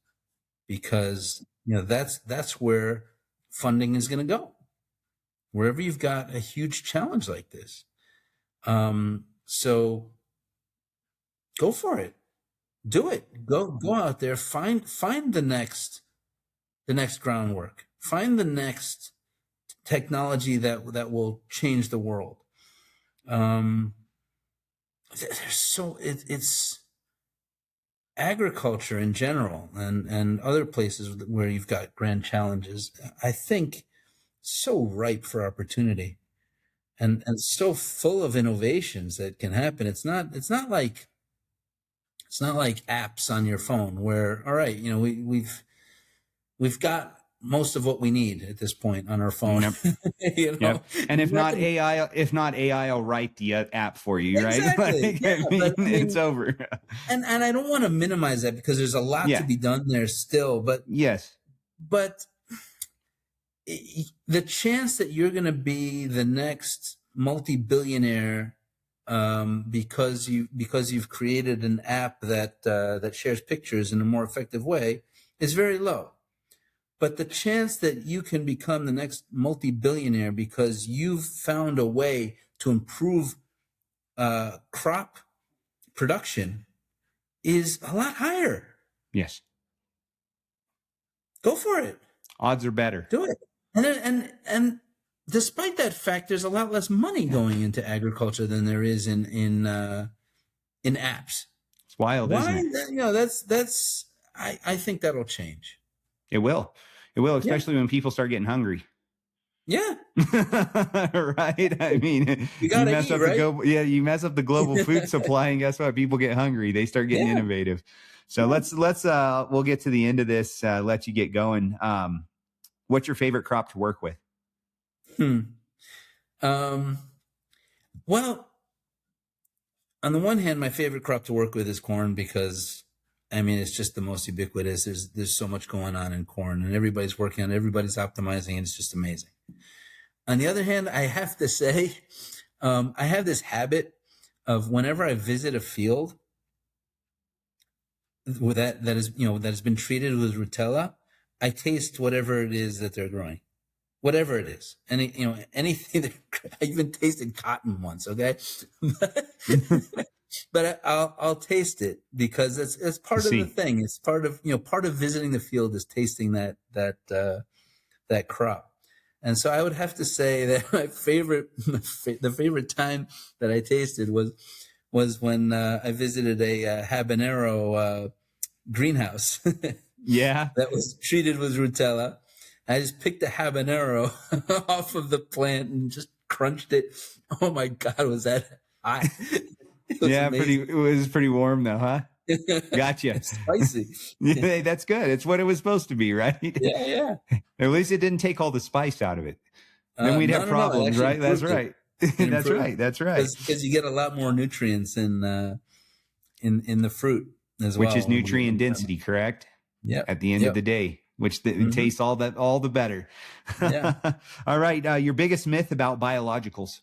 because that's where funding is going to go. Wherever you've got a huge challenge like this, so go for it, do it. Go out there, find the next groundwork, find the next technology that will change the world. It's agriculture in general, and other places where you've got grand challenges, I think, so ripe for opportunity, and so full of innovations that can happen. It's not like apps on your phone where, all right, we've got most of what we need at this point on our phone. Yep. Yep. And if not AI will write the app for you, exactly. Right? It's over. And I don't want to minimize that, because there's a lot to be done there still. But yes, but the chance that you're going to be the next multi-billionaire because you've created an app that shares pictures in a more effective way is very low. But the chance that you can become the next multi-billionaire because you've found a way to improve crop production is a lot higher. Yes. Go for it. Odds are better. Do it. And despite that fact, there's a lot less money going into agriculture than there is in apps. It's wild, Why? isn't it? You know, that's I think that'll change. It will. It will, especially when people start getting hungry. Yeah. Right. I mean, You gotta mess eat, up right? you mess up the global food supply, and guess what? People get hungry. They start getting innovative. So let's we'll get to the end of this. Let you get going. What's your favorite crop to work with? Well, on the one hand, my favorite crop to work with is corn because, I mean, it's just the most ubiquitous. There's so much going on in corn, and everybody's working on it, everybody's optimizing, and it's just amazing. On the other hand, I have to say, I have this habit of whenever I visit a field with that has been treated with Rutella, I taste whatever it is that they're growing. Whatever it is, anything. I even tasted cotton once. Okay, but I'll taste it because it's part of the thing. It's part of visiting the field is tasting that crop. And so I would have to say that the favorite time that I tasted was when I visited a habanero greenhouse. Yeah, that was treated with Rutella. I just picked a habanero off of the plant and just crunched it. Oh my God, was that hot? It was pretty warm though, huh? Gotcha. It's spicy. Yeah, that's good. It's what it was supposed to be, right? Yeah. At least it didn't take all the spice out of it. Then we'd have problems, right? That's right. That's right. That's right. Because you get a lot more nutrients in the fruit as well. Which is nutrient density, correct? Yeah. At the end of the day, which tastes all the better. Yeah. All right. Your biggest myth about biologicals.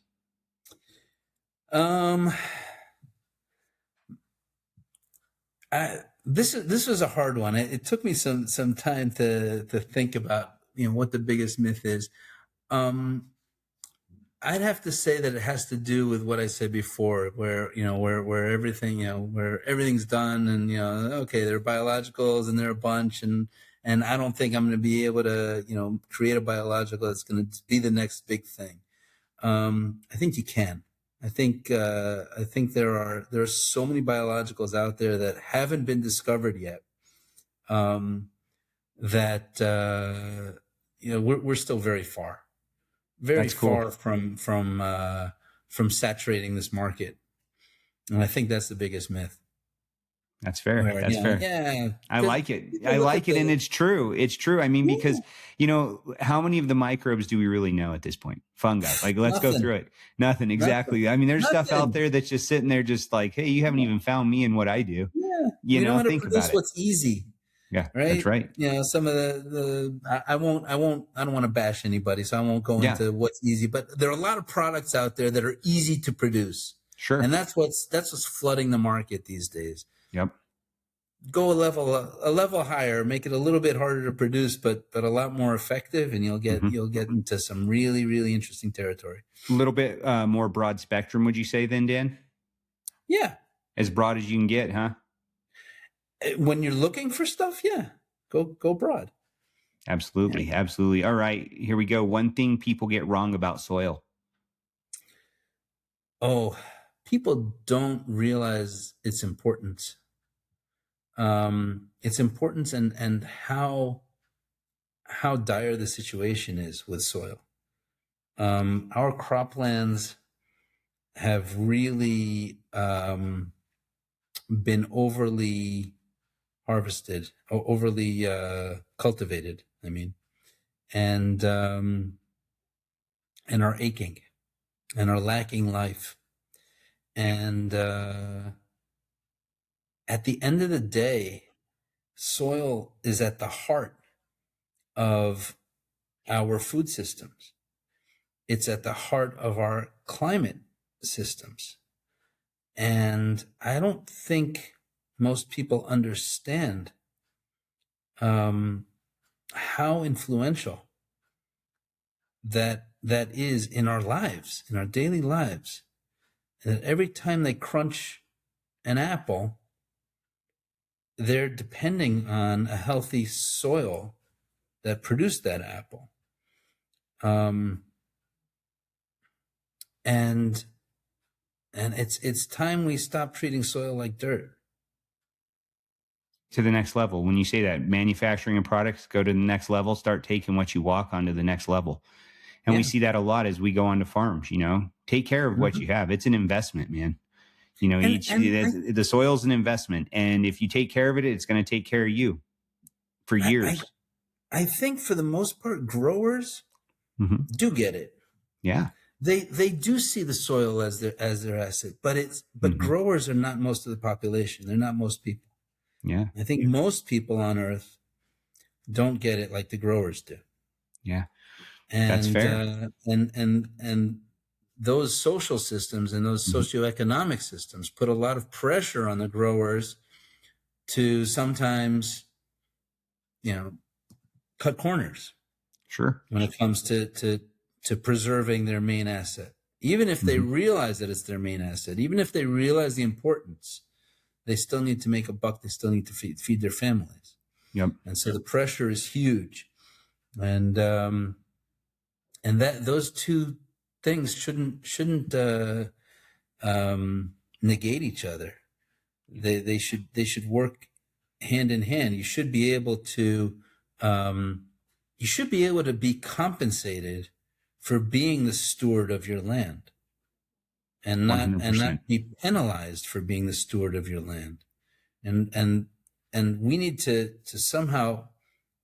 This was a hard one. It took me some time to think about what the biggest myth is. I'd have to say that it has to do with what I said before, where everything where everything's done, and okay, there are biologicals and they're a bunch, and I don't think I'm going to be able to create a biological that's going to be the next big thing. I think you can. I think there are so many biologicals out there that haven't been discovered yet. That we're still very far, far from saturating this market, and I think that's the biggest myth. That's fair. That's fair. Yeah. I like it. I like it. And it's true. It's true. I mean, because, how many of the microbes do we really know at this point? Fungi. Like, let's go through it. Nothing. Exactly. Nothing. I mean, there's stuff out there that's just sitting there just like, hey, you haven't even found me in what I do. Yeah. Think about it. What's easy. Yeah. Right. That's right. Some of I don't want to bash anybody, so I won't go into what's easy, but there are a lot of products out there that are easy to produce. Sure. And that's what's flooding the market these days. Yep. Go a level higher, make it a little bit harder to produce, but a lot more effective, and you'll get into some really, really interesting territory. A little bit more broad spectrum, would you say then, Dan? Yeah. As broad as you can get, huh? When you're looking for stuff, yeah. Go broad. Absolutely. Yeah. Absolutely. All right, here we go. One thing people get wrong about soil. Oh, people don't realize its importance. Its importance and how dire the situation is with soil. Our croplands have really been overly harvested, overly cultivated. I mean, and are aching and are lacking life. And at the end of the day, soil is at the heart of our food systems. It's at the heart of our climate systems. And I don't think most people understand how influential that is in our lives, in our daily lives. And every time they crunch an apple, they're depending on a healthy soil that produced that apple. And it's time we stop treating soil like dirt. To the next level. When you say that, manufacturing and products go to the next level, start taking what you walk onto the next level. And we Yeah. see that a lot as we go onto farms, take care of what you have. It's an investment, man. The soil's an investment. And if you take care of it, it's going to take care of you for years. I think for the most part, growers do get it. Yeah. They do see the soil as their asset, but growers are not most of the population. They're not most people. Yeah. I think most people on Earth don't get it like the growers do. Yeah. And that's fair. And those social systems and those socioeconomic systems put a lot of pressure on the growers to sometimes, cut corners. Sure. When it comes to preserving their main asset, even if they realize that it's their main asset, even if they realize the importance, they still need to make a buck. They still need to feed their families. Yep. And so the pressure is huge, and that those two things shouldn't negate each other. They should work hand in hand. You should be able to be compensated for being the steward of your land, and not be penalized for being the steward of your land. And we need to somehow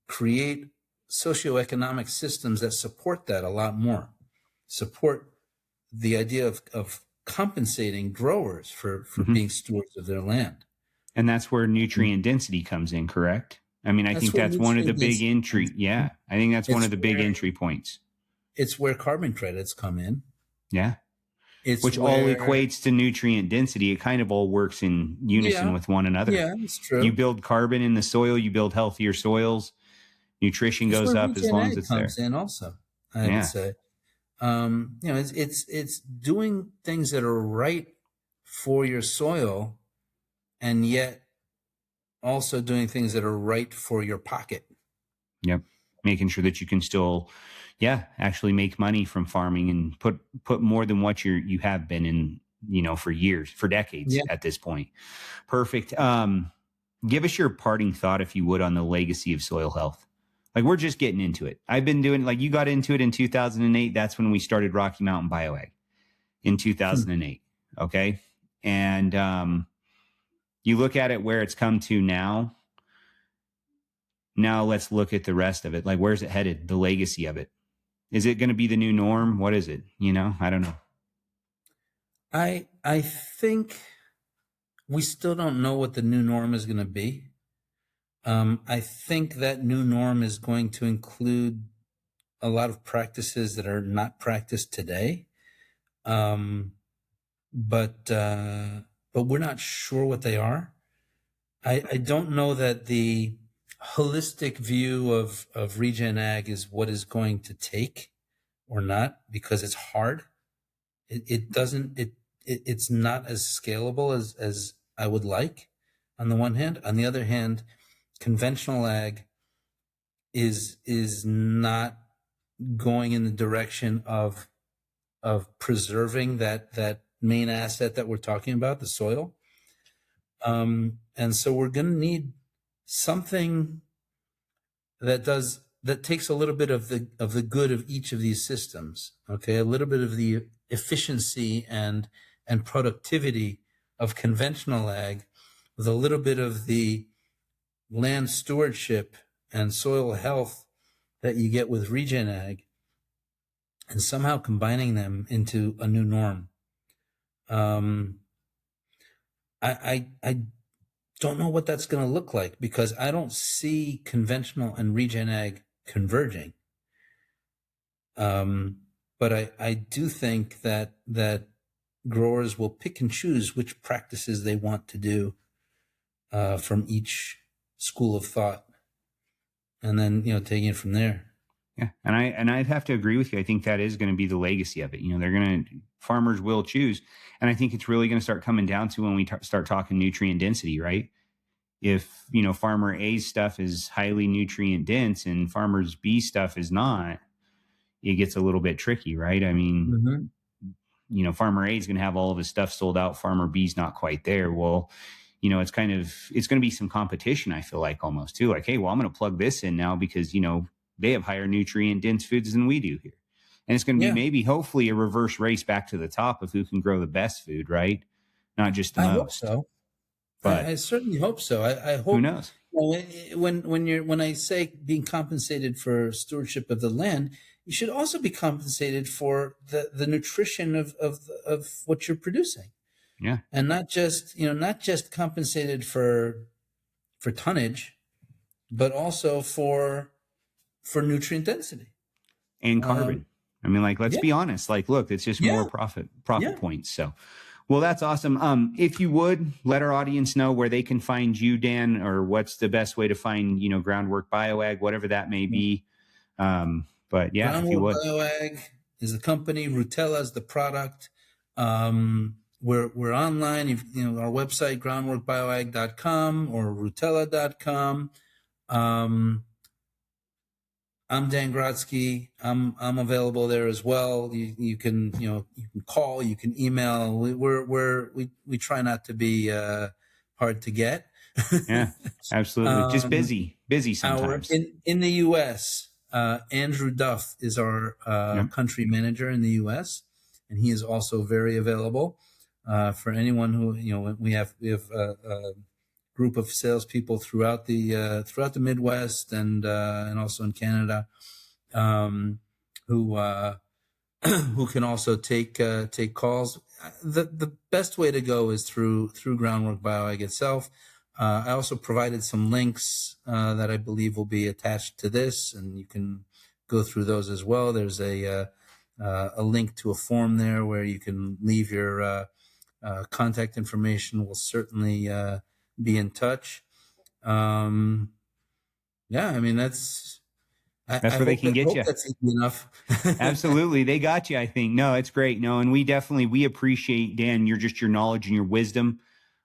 create socioeconomic systems that support that a lot more, support the idea of compensating growers for being stewards of their land. And that's where nutrient density comes in, correct? I mean, I think that's one of the big entry. Yeah. I think that's one of the big entry points. It's where carbon credits come in. Yeah. Which all equates to nutrient density. It kind of all works in unison with one another. Yeah, it's true. You build carbon in the soil, you build healthier soils. Nutrition goes up as long as it's there. Comes in also, I would say. It's doing things that are right for your soil, and yet also doing things that are right for your pocket. Yep. Making sure that you can still, actually make money from farming and put more than what you have been in, for years, for decades at this point. Perfect. Give us your parting thought, if you would, on the legacy of soil health. Like, we're just getting into it. I've been doing, like, you got into it in 2008. That's when we started Rocky Mountain BioAg in 2008. Okay. And, you look at it where it's come to now. Now let's look at the rest of it. Like, where's it headed? The legacy of it. Is it going to be the new norm? What is it? I don't know. I think we still don't know what the new norm is going to be. I think that new norm is going to include a lot of practices that are not practiced today. But we're not sure what they are. I don't know that the holistic view of regen ag is what is going to take or not, because it's hard. It's not as scalable as I would like, on the one hand. On the other hand, conventional ag is not going in the direction of preserving that main asset that we're talking about, the soil. And so we're going to need something that takes a little bit of the good of each of these systems. Okay. A little bit of the efficiency and productivity of conventional ag, with a little bit of the land stewardship and soil health that you get with regen ag, and somehow combining them into a new norm. I don't know what that's going to look like, because I don't see conventional and regen ag converging. But I do think that growers will pick and choose which practices they want to do from each school of thought, and then taking it from there. Yeah, and I have to agree with you. I think that is going to be the legacy of it. Farmers will choose, and I think it's really going to start coming down to when we start talking nutrient density, right? If farmer A's stuff is highly nutrient dense and farmers B stuff is not, it gets a little bit tricky, right? I mean, Hmm. farmer A is going to have all of his stuff sold out. Farmer B's not quite there. Well, it's going to be some competition. I feel like almost too, like, hey, well, I'm going to plug this in now because, they have higher nutrient dense foods than we do here. And it's going to be Yeah, maybe hopefully a reverse race back to the top of who can grow the best food, right? Not just the I hope most, so. I but certainly hope so. I who hope, knows? when I say being compensated for stewardship of the land, you should also be compensated for the nutrition of what you're producing, Yeah. and not just compensated for tonnage, but also for nutrient density. And Um, carbon. I mean, like, let's yeah, be honest. Like, look, it's just more yeah, profit yeah. points. So, well, that's awesome. If you would let our audience know where they can find you, Dan, or what's the best way to find, Groundwork Bioag, whatever that may be. But yeah, if you Groundwork would. Bioag is the company. Rutella is the product. We're online. Our website, groundworkbioag.com or rutella.com. I'm Dan Grotsky. I'm available there as well. You can call, you can email. We try not to be hard to get. Yeah, absolutely. Just um, busy our sometimes. in the U.S., Andrew Duff is our Yep. country manager in the U.S., and he is also very available for anyone who we have a group of salespeople throughout the Midwest and also in Canada, who who can also take calls. The best way to go is through Groundwork Bioag itself. I also provided some links that I believe will be attached to this, and you can go through those as well. There's a link to a form there where you can leave your contact information. We'll certainly be in touch. Yeah, I mean I That's where they hope can get you. that's easy enough. Absolutely. They got you, I think. No, it's great. No, and we appreciate, Dan, your knowledge and your wisdom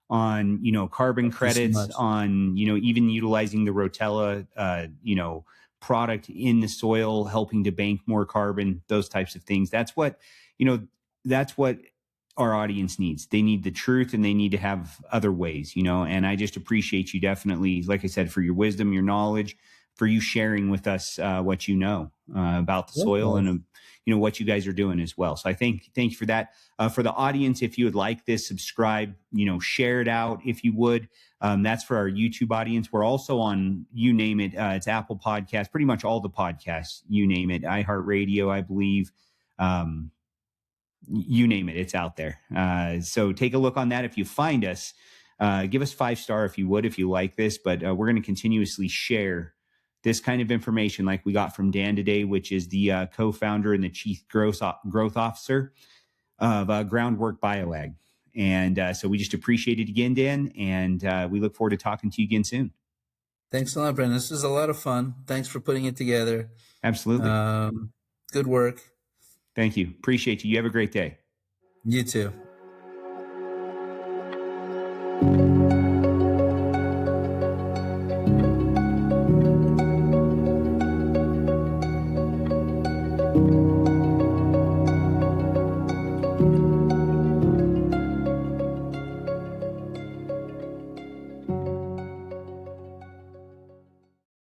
on, carbon Thank you so credits, much. on, even utilizing the Rotella, product in the soil, helping to bank more carbon, those types of things. You know, that's what our audience needs. They need the truth and they need to have other ways, and I just appreciate you definitely, like I said, for your wisdom, your knowledge, for you sharing with us what you know about the soil and what you guys are doing as well. So I thank you for that. For the audience, if you would like this, subscribe, share it out if you would. That's for our YouTube audience. We're also on, you name it. It's Apple Podcasts, pretty much all the podcasts, you name it. iHeartRadio, I believe. You name it, it's out there. So take a look on that. If you find us, give us 5-star if you would, if you like this. But we're going to continuously share this kind of information like we got from Dan today, which is the co-founder and the chief growth officer of Groundwork Bioag. And so we just appreciate it again, Dan, and we look forward to talking to you again soon. Thanks a lot, Brendan. This was a lot of fun. Thanks for putting it together. Absolutely. Good work. Thank you. Appreciate you. You have a great day. You too.